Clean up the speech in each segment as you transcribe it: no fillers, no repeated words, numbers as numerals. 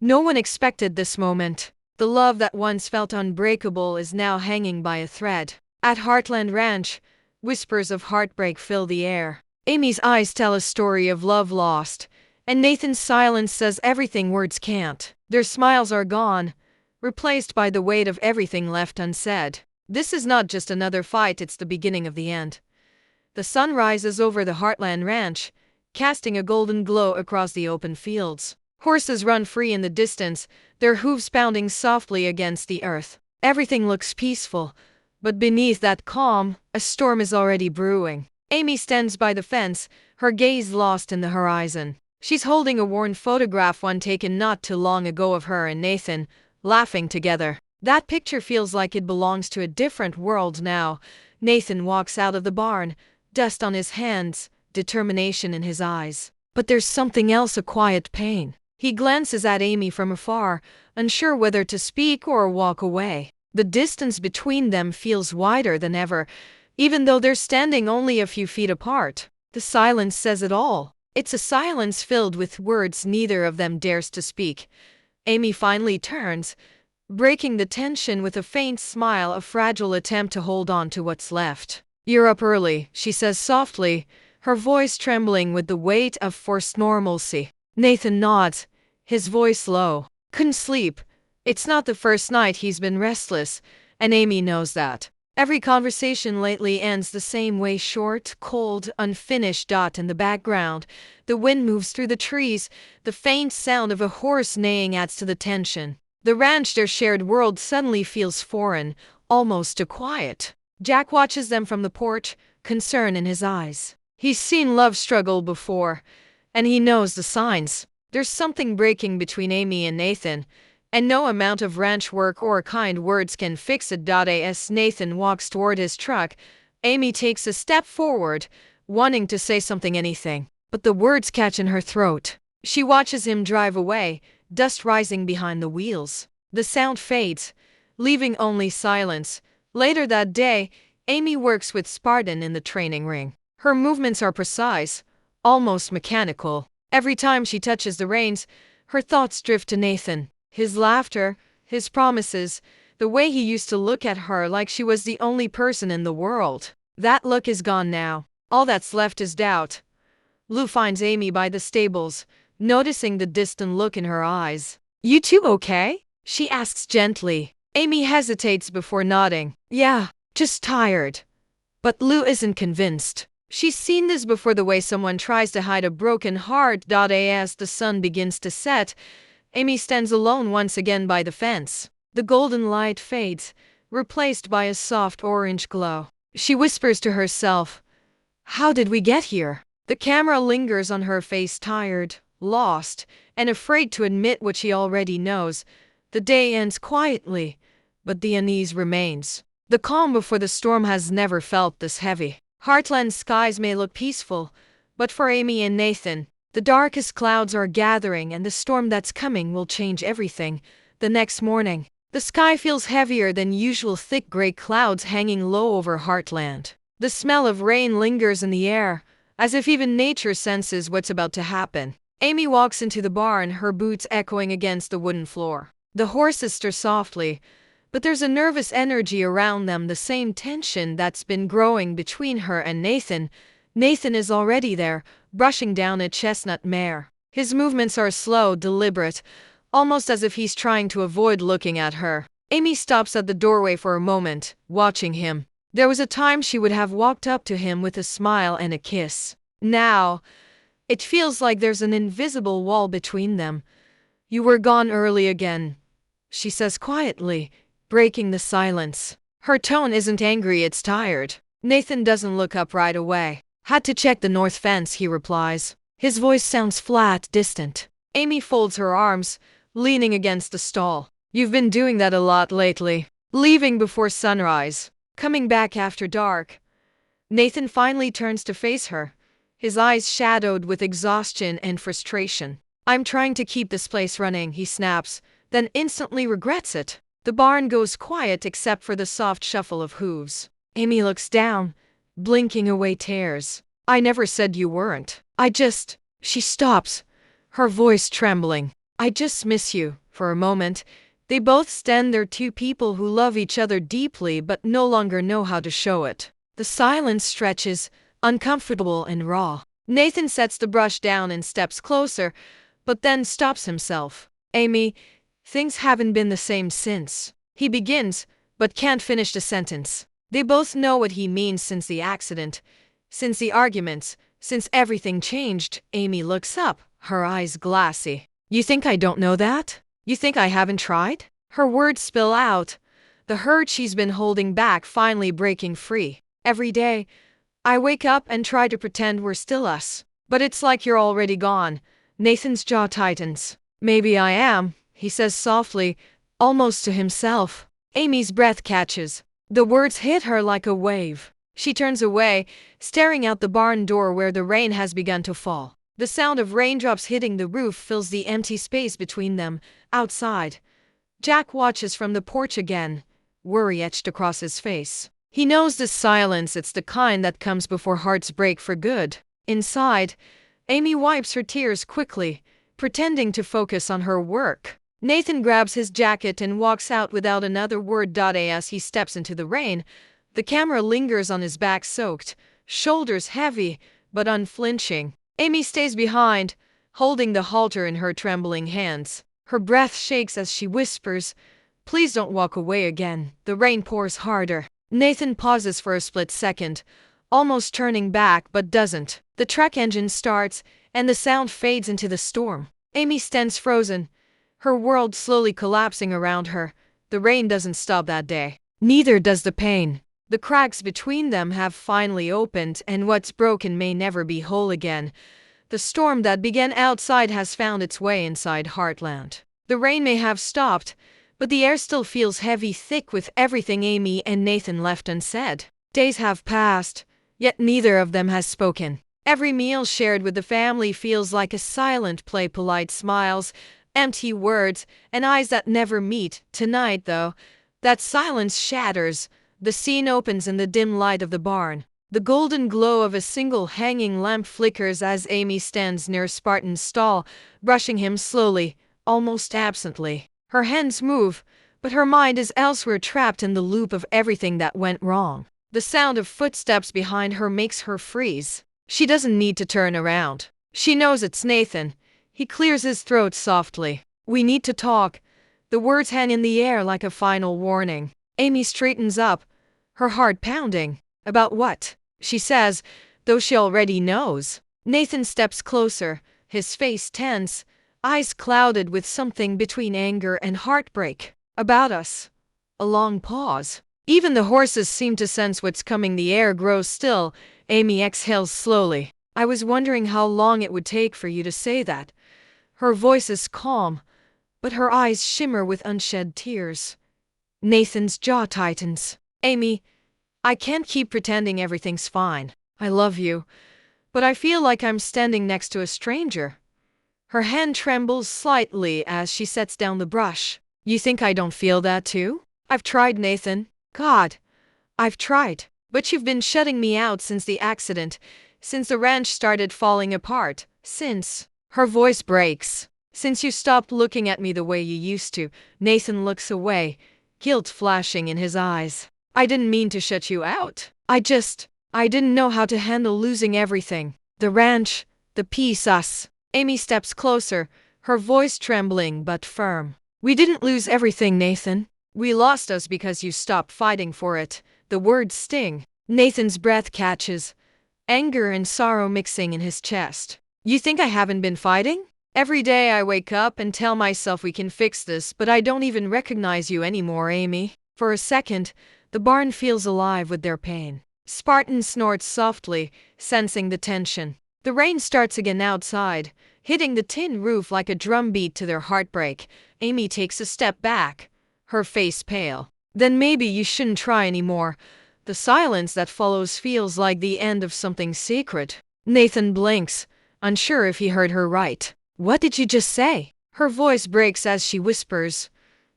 No one expected this moment. The love that once felt unbreakable is now hanging by a thread. At Heartland Ranch, whispers of heartbreak fill the air. Amy's eyes tell a story of love lost, and Nathan's silence says everything words can't. Their smiles are gone, replaced by the weight of everything left unsaid. This is not just another fight, it's the beginning of the end. The sun rises over the Heartland Ranch, casting a golden glow across the open fields. Horses run free in the distance, their hooves pounding softly against the earth. Everything looks peaceful, but beneath that calm, a storm is already brewing. Amy stands by the fence, her gaze lost in the horizon. She's holding a worn photograph, one taken not too long ago of her and Nathan, laughing together. That picture feels like it belongs to a different world now. Nathan walks out of the barn, dust on his hands, determination in his eyes. But there's something else, a quiet pain. He glances at Amy from afar, unsure whether to speak or walk away. The distance between them feels wider than ever, even though they're standing only a few feet apart. The silence says it all. It's a silence filled with words neither of them dares to speak. Amy finally turns, breaking the tension with a faint smile, a fragile attempt to hold on to what's left. "You're up early," she says softly, her voice trembling with the weight of forced normalcy. Nathan nods, his voice low. "Couldn't sleep. It's not the first night he's been restless, and Amy knows that. Every conversation lately ends the same way, short, cold, unfinished. In the background, the wind moves through the trees, the faint sound of a horse neighing adds to the tension. The ranch, their shared world, suddenly feels foreign, almost too quiet. Jack watches them from the porch, concern in his eyes. He's seen love struggle before, and he knows the signs. There's something breaking between Amy and Nathan, and no amount of ranch work or kind words can fix it. As Nathan walks toward his truck, Amy takes a step forward, wanting to say something, anything, but the words catch in her throat. She watches him drive away, dust rising behind the wheels. The sound fades, leaving only silence. Later that day, Amy works with Spartan in the training ring. Her movements are precise, almost mechanical. Every time she touches the reins, her thoughts drift to Nathan. His laughter, his promises, the way he used to look at her like she was the only person in the world. That look is gone now. All that's left is doubt. Lou finds Amy by the stables, noticing the distant look in her eyes. "You two okay?" she asks gently. Amy hesitates before nodding. "Yeah, just tired." But Lou isn't convinced. She's seen this before, the way someone tries to hide a broken heart. As the sun begins to set, Amy stands alone once again by the fence. The golden light fades, replaced by a soft orange glow. She whispers to herself, "How did we get here?" The camera lingers on her face, tired, lost, and afraid to admit what she already knows. The day ends quietly, but the unease remains. The calm before the storm has never felt this heavy. Heartland skies may look peaceful, but for Amy and Nathan, the darkest clouds are gathering, and the storm that's coming will change everything. The next morning, the sky feels heavier than usual, thick gray clouds hanging low over Heartland. The smell of rain lingers in the air, as if even nature senses what's about to happen. Amy walks into the barn, her boots echoing against the wooden floor. The horses stir softly, but there's a nervous energy around them, the same tension that's been growing between her and Nathan. Nathan is already there, brushing down a chestnut mare. His movements are slow, deliberate, almost as if he's trying to avoid looking at her. Amy stops at the doorway for a moment, watching him. There was a time she would have walked up to him with a smile and a kiss. Now, it feels like there's an invisible wall between them. "You were gone early again," she says quietly, breaking the silence. Her tone isn't angry, it's tired. Nathan doesn't look up right away. "Had to check the north fence," he replies. His voice sounds flat, distant. Amy folds her arms, leaning against the stall. "You've been doing that a lot lately. Leaving before sunrise, coming back after dark." Nathan finally turns to face her, his eyes shadowed with exhaustion and frustration. "I'm trying to keep this place running," he snaps, then instantly regrets it. The barn goes quiet except for the soft shuffle of hooves. Amy looks down, blinking away tears. "I never said you weren't. She stops, her voice trembling. I just miss you. For a moment, they both stand there, two people who love each other deeply but no longer know how to show it. The silence stretches, uncomfortable and raw. Nathan sets the brush down and steps closer, but then stops himself. Amy, things haven't been the same since. He begins, but can't finish the sentence. They both know what he means since the accident, since the arguments, since everything changed. Amy looks up, her eyes glassy. You think I don't know that? You think I haven't tried? Her words spill out, the hurt she's been holding back finally breaking free. Every day, I wake up and try to pretend we're still us. But it's like you're already gone. Nathan's jaw tightens. Maybe I am, he says softly, almost to himself. Amy's breath catches. The words hit her like a wave. She turns away, staring out the barn door where the rain has begun to fall. The sound of raindrops hitting the roof fills the empty space between them. Outside, Jack watches from the porch again, worry etched across his face. He knows this silence, it's the kind that comes before hearts break for good. Inside, Amy wipes her tears quickly, pretending to focus on her work. Nathan grabs his jacket and walks out without another word. As he steps into the rain, the camera lingers on his back, soaked, shoulders heavy, but unflinching. Amy stays behind, holding the halter in her trembling hands. Her breath shakes as she whispers, "Please don't walk away again." The rain pours harder. Nathan pauses for a split second, almost turning back but doesn't. The truck engine starts, and the sound fades into the storm. Amy stands frozen, her world slowly collapsing around her. The rain doesn't stop that day. Neither does the pain. The cracks between them have finally opened, and what's broken may never be whole again. The storm that began outside has found its way inside Heartland. The rain may have stopped, but the air still feels heavy, thick with everything Amy and Nathan left unsaid. Days have passed, yet neither of them has spoken. Every meal shared with the family feels like a silent play, polite smiles, empty words, and eyes that never meet. Tonight, though, that silence shatters. The scene opens in the dim light of the barn. The golden glow of a single hanging lamp flickers as Amy stands near Spartan's stall, brushing him slowly, almost absently. Her hands move, but her mind is elsewhere, trapped in the loop of everything that went wrong. The sound of footsteps behind her makes her freeze. She doesn't need to turn around. She knows it's Nathan. He clears his throat softly. "We need to talk." The words hang in the air like a final warning. Amy straightens up, her heart pounding. "About what?" she says, though she already knows. Nathan steps closer, his face tense, eyes clouded with something between anger and heartbreak. "About us." A long pause. Even the horses seem to sense what's coming. The air grows still. Amy exhales slowly. "I was wondering how long it would take for you to say that." Her voice is calm, but her eyes shimmer with unshed tears. Nathan's jaw tightens. "Amy, I can't keep pretending everything's fine. I love you, but I feel like I'm standing next to a stranger." Her hand trembles slightly as she sets down the brush. "You think I don't feel that too? I've tried, Nathan. God, I've tried. But you've been shutting me out since the accident, since the ranch started falling apart, since..." Her voice breaks. "Since you stopped looking at me the way you used to." Nathan looks away, guilt flashing in his eyes. "I didn't mean to shut you out. I didn't know how to handle losing everything. The ranch, the peace, us." Amy steps closer, her voice trembling but firm. "We didn't lose everything, Nathan. We lost us because you stopped fighting for it." The words sting. Nathan's breath catches, anger and sorrow mixing in his chest. "You think I haven't been fighting? Every day I wake up and tell myself we can fix this, but I don't even recognize you anymore, Amy." For a second, the barn feels alive with their pain. Spartan snorts softly, sensing the tension. The rain starts again outside, hitting the tin roof like a drumbeat to their heartbreak. Amy takes a step back, her face pale. "Then maybe you shouldn't try anymore." The silence that follows feels like the end of something sacred. Nathan blinks, unsure if he heard her right. "What did you just say?" Her voice breaks as she whispers,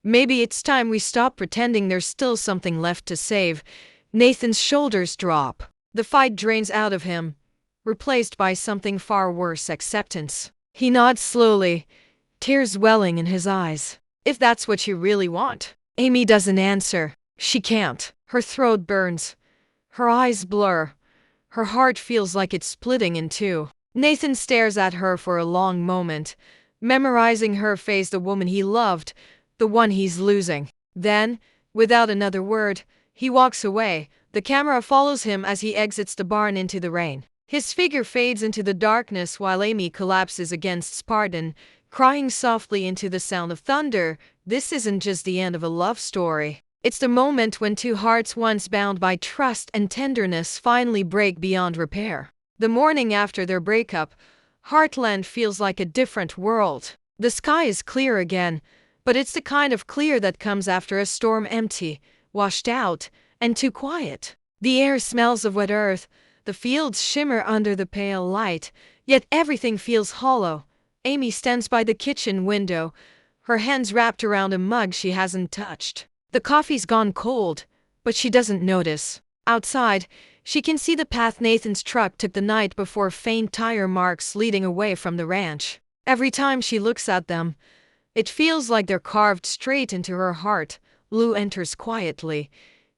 "Maybe it's time we stop pretending there's still something left to save." Nathan's shoulders drop. The fight drains out of him, replaced by something far worse, acceptance. He nods slowly, tears welling in his eyes. If that's what you really want. Amy doesn't answer. She can't. Her throat burns. Her eyes blur. Her heart feels like it's splitting in two. Nathan stares at her for a long moment, memorizing her face, the woman he loved, the one he's losing. Then, without another word, he walks away. The camera follows him as he exits the barn into the rain. His figure fades into the darkness while Amy collapses against Spartan, crying softly into the sound of thunder. This isn't just the end of a love story. It's the moment when two hearts once bound by trust and tenderness finally break beyond repair. The morning after their breakup, Heartland feels like a different world. The sky is clear again, but it's the kind of clear that comes after a storm, empty, washed out, and too quiet. The air smells of wet earth, the fields shimmer under the pale light, yet everything feels hollow. Amy stands by the kitchen window, her hands wrapped around a mug she hasn't touched. The coffee's gone cold, but she doesn't notice. Outside, she can see the path Nathan's truck took the night before, faint tire marks leading away from the ranch. Every time she looks at them, it feels like they're carved straight into her heart. Lou enters quietly,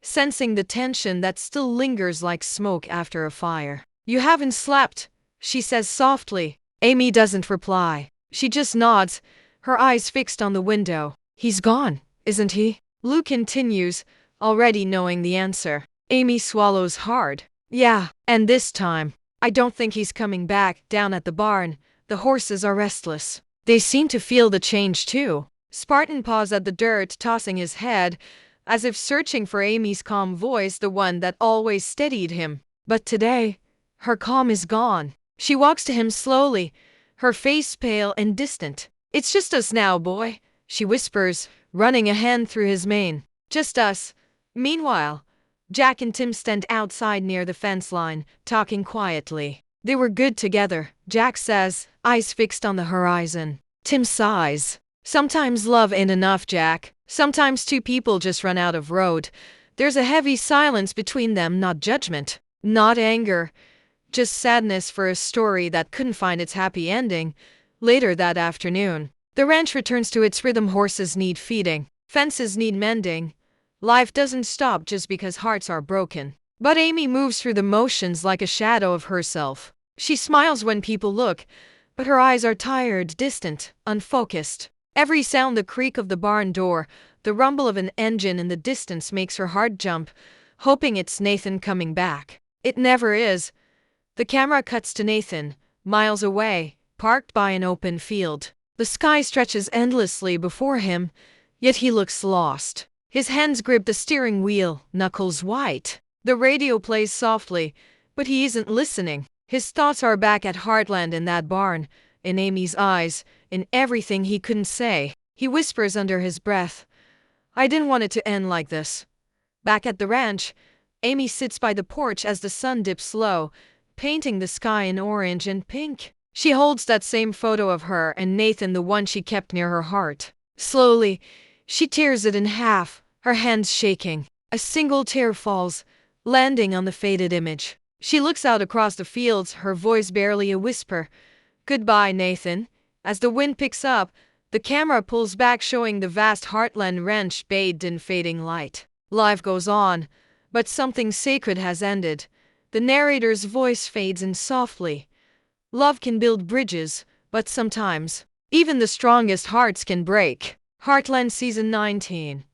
sensing the tension that still lingers like smoke after a fire. "You haven't slept," she says softly. Amy doesn't reply. She just nods, her eyes fixed on the window. "He's gone, isn't he?" Lou continues, already knowing the answer. Amy swallows hard. "Yeah, and this time, I don't think he's coming back." Down at the barn, the horses are restless. They seem to feel the change too. Spartan paws at the dirt, tossing his head, as if searching for Amy's calm voice, the one that always steadied him. But today, her calm is gone. She walks to him slowly, her face pale and distant. "It's just us now, boy," she whispers, running a hand through his mane. "Just us." Meanwhile, Jack and Tim stand outside near the fence line, talking quietly. "They were good together," Jack says, eyes fixed on the horizon. Tim sighs. "Sometimes love ain't enough, Jack. Sometimes two people just run out of road." There's a heavy silence between them, not judgment, not anger, just sadness for a story that couldn't find its happy ending. Later that afternoon, the ranch returns to its rhythm. Horses need feeding. Fences need mending. Life doesn't stop just because hearts are broken. But Amy moves through the motions like a shadow of herself. She smiles when people look, but her eyes are tired, distant, unfocused. Every sound, the creak of the barn door, the rumble of an engine in the distance, makes her heart jump, hoping it's Nathan coming back. It never is. The camera cuts to Nathan, miles away, parked by an open field. The sky stretches endlessly before him, yet he looks lost. His hands grip the steering wheel, knuckles white. The radio plays softly, but he isn't listening. His thoughts are back at Heartland, in that barn, in Amy's eyes, in everything he couldn't say. He whispers under his breath, "I didn't want it to end like this." Back at the ranch, Amy sits by the porch as the sun dips low, painting the sky in orange and pink. She holds that same photo of her and Nathan, the one she kept near her heart. Slowly, she tears it in half, her hands shaking. A single tear falls, landing on the faded image. She looks out across the fields, her voice barely a whisper. "Goodbye, Nathan." As the wind picks up, the camera pulls back, showing the vast Heartland ranch bathed in fading light. Life goes on, but something sacred has ended. The narrator's voice fades in softly. "Love can build bridges, but sometimes, even the strongest hearts can break." Heartland Season 19.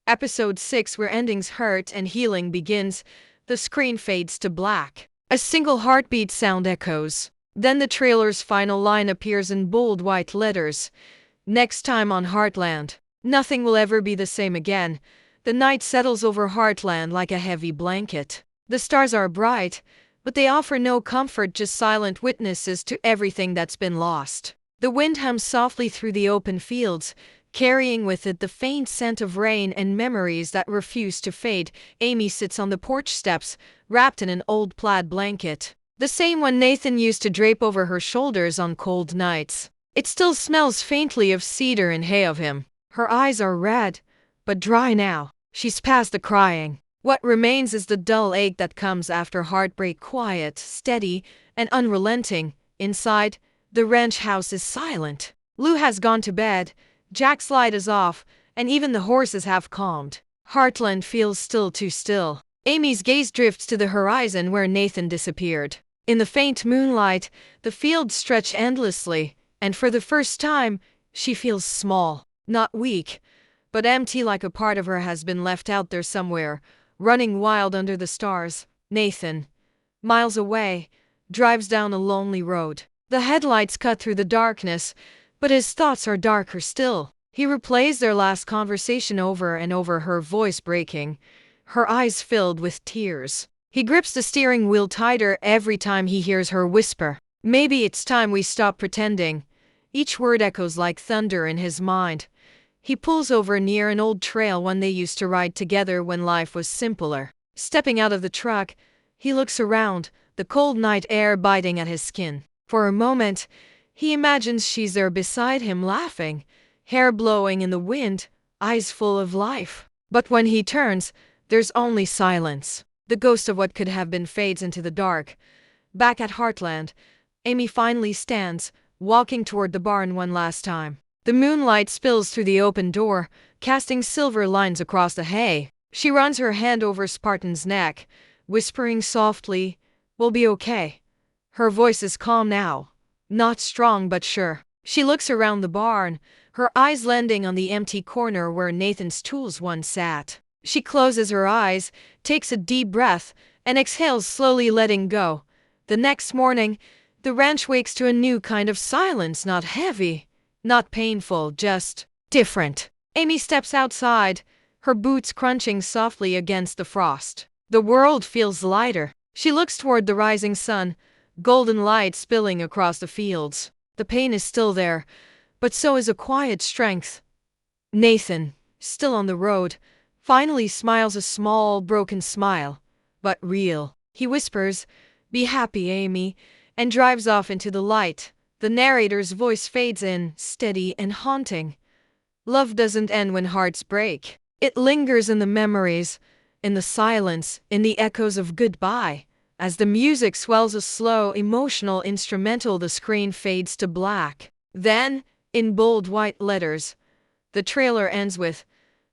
Episode 6, where endings hurt and healing begins. The screen fades to black. A single heartbeat sound echoes. Then the trailer's final line appears in bold white letters. "Next time on Heartland, nothing will ever be the same again." The night settles over Heartland like a heavy blanket. The stars are bright, but they offer no comfort, just silent witnesses to everything that's been lost. The wind hums softly through the open fields, carrying with it the faint scent of rain and memories that refuse to fade. Amy sits on the porch steps, wrapped in an old plaid blanket, the same one Nathan used to drape over her shoulders on cold nights. It still smells faintly of cedar and hay of him. Her eyes are red, but dry now. She's past the crying. What remains is the dull ache that comes after heartbreak, quiet, steady, and unrelenting. Inside, the ranch house is silent. Lou has gone to bed, Jack's light is off, and even the horses have calmed. Heartland feels still too still. Amy's gaze drifts to the horizon where Nathan disappeared. In the faint moonlight, the fields stretch endlessly, and for the first time, she feels small, not weak, but empty, like a part of her has been left out there somewhere, running wild under the stars. Nathan, miles away, drives down a lonely road. The headlights cut through the darkness, but his thoughts are darker still. He replays their last conversation over and over, her voice breaking, her eyes filled with tears. He grips the steering wheel tighter every time he hears her whisper, "Maybe it's time we stop pretending." Each word echoes like thunder in his mind. He pulls over near an old trail one they used to ride together when life was simpler. Stepping out of the truck, he looks around, the cold night air biting at his skin. For a moment, he imagines she's there beside him, laughing, hair blowing in the wind, eyes full of life. But when he turns, there's only silence. The ghost of what could have been fades into the dark. Back at Heartland, Amy finally stands, walking toward the barn one last time. The moonlight spills through the open door, casting silver lines across the hay. She runs her hand over Spartan's neck, whispering softly, "We'll be okay." Her voice is calm now, not strong but sure. She looks around the barn, her eyes landing on the empty corner where Nathan's tools once sat. She closes her eyes, takes a deep breath, and exhales, slowly letting go. The next morning, the ranch wakes to a new kind of silence, not heavy, not painful, just different. Amy steps outside, her boots crunching softly against the frost. The world feels lighter. She looks toward the rising sun, golden light spilling across the fields. The pain is still there, but so is a quiet strength. Nathan, still on the road, finally smiles, a small, broken smile, but real. He whispers, "Be happy, Amy," and drives off into the light. The narrator's voice fades in, steady and haunting. Love doesn't end when hearts break. It lingers in the memories, in the silence, in the echoes of goodbye. As the music swells, a slow, emotional instrumental, the screen fades to black. Then, in bold white letters, the trailer ends with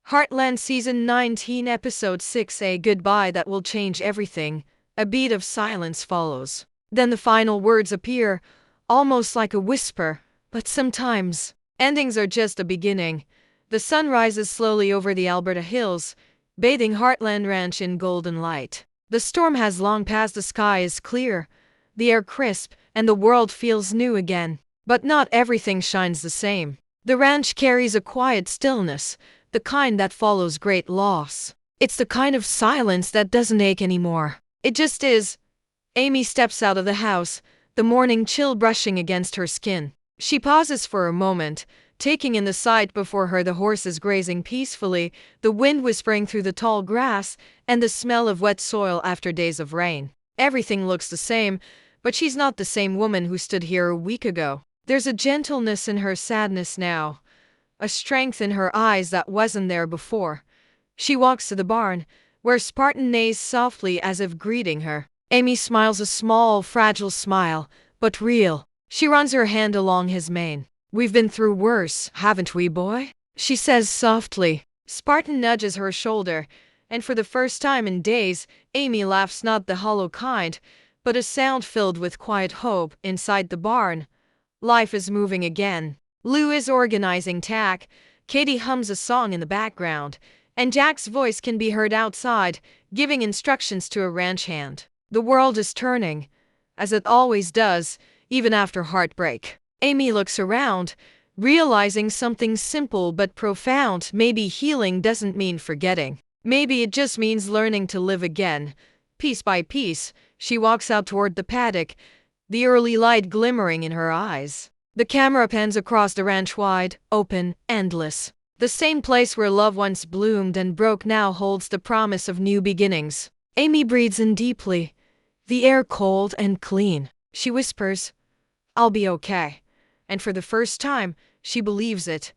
Heartland Season 19 Episode 6, a goodbye that will change everything. A beat of silence follows. Then the final words appear, almost like a whisper, but sometimes endings are just a beginning. The sun rises slowly over the Alberta hills, bathing Heartland Ranch in golden light. The storm has long passed, the sky is clear, the air crisp, and the world feels new again. But not everything shines the same. The ranch carries a quiet stillness, the kind that follows great loss. It's the kind of silence that doesn't ache anymore. It just is. Amy steps out of the house, the morning chill brushing against her skin. She pauses for a moment, taking in the sight before her, the horses grazing peacefully, the wind whispering through the tall grass, and the smell of wet soil after days of rain. Everything looks the same, but she's not the same woman who stood here a week ago. There's a gentleness in her sadness now, a strength in her eyes that wasn't there before. She walks to the barn, where Spartan neighs softly as if greeting her. Amy smiles, a small, fragile smile, but real. She runs her hand along his mane. "We've been through worse, haven't we, boy?" she says softly. Spartan nudges her shoulder, and for the first time in days, Amy laughs, not the hollow kind, but a sound filled with quiet hope. Inside the barn, life is moving again. Lou is organizing tack, Katie hums a song in the background, and Jack's voice can be heard outside, giving instructions to a ranch hand. The world is turning, as it always does, even after heartbreak. Amy looks around, realizing something simple but profound. Maybe healing doesn't mean forgetting. Maybe it just means learning to live again. Piece by piece, she walks out toward the paddock, the early light glimmering in her eyes. The camera pans across the ranch, wide, open, endless. The same place where love once bloomed and broke now holds the promise of new beginnings. Amy breathes in deeply, the air cold and clean. She whispers, "I'll be okay." And for the first time, she believes it.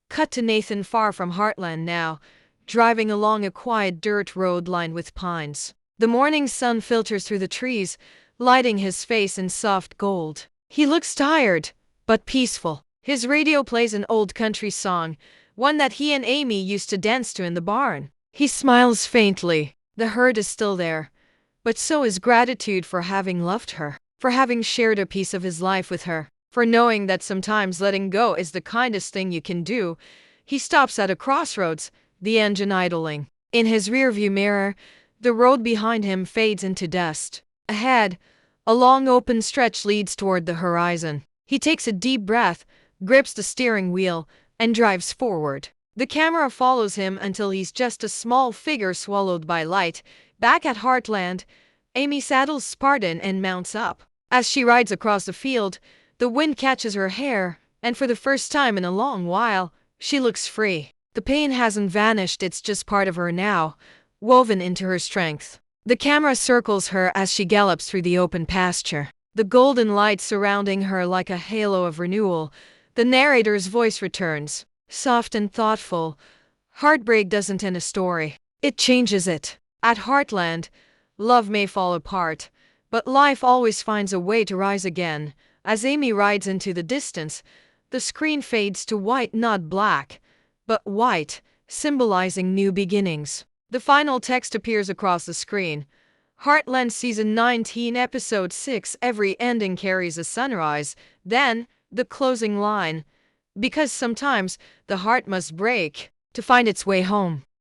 Cut to Nathan, far from Heartland now, driving along a quiet dirt road lined with pines. The morning sun filters through the trees, lighting his face in soft gold. He looks tired, but peaceful. His radio plays an old country song, one that he and Amy used to dance to in the barn. He smiles faintly. The hurt is still there, but so is gratitude for having loved her, for having shared a piece of his life with her, for knowing that sometimes letting go is the kindest thing you can do. He stops at a crossroads, the engine idling. In his rearview mirror, the road behind him fades into dust. Ahead, a long open stretch leads toward the horizon. He takes a deep breath, grips the steering wheel, and drives forward. The camera follows him until he's just a small figure swallowed by light. Back at Heartland, Amy saddles Spartan and mounts up. As she rides across the field, the wind catches her hair, and for the first time in a long while, she looks free. The pain hasn't vanished, it's just part of her now, woven into her strength. The camera circles her as she gallops through the open pasture, the golden light surrounding her like a halo of renewal. The narrator's voice returns, soft and thoughtful. Heartbreak doesn't end a story, it changes it. At Heartland, love may fall apart, but life always finds a way to rise again. As Amy rides into the distance, the screen fades to white, not black, but white, symbolizing new beginnings. The final text appears across the screen. Heartland Season 19, Episode 6. Every ending carries a sunrise. Then, the closing line. Because sometimes, the heart must break to find its way home.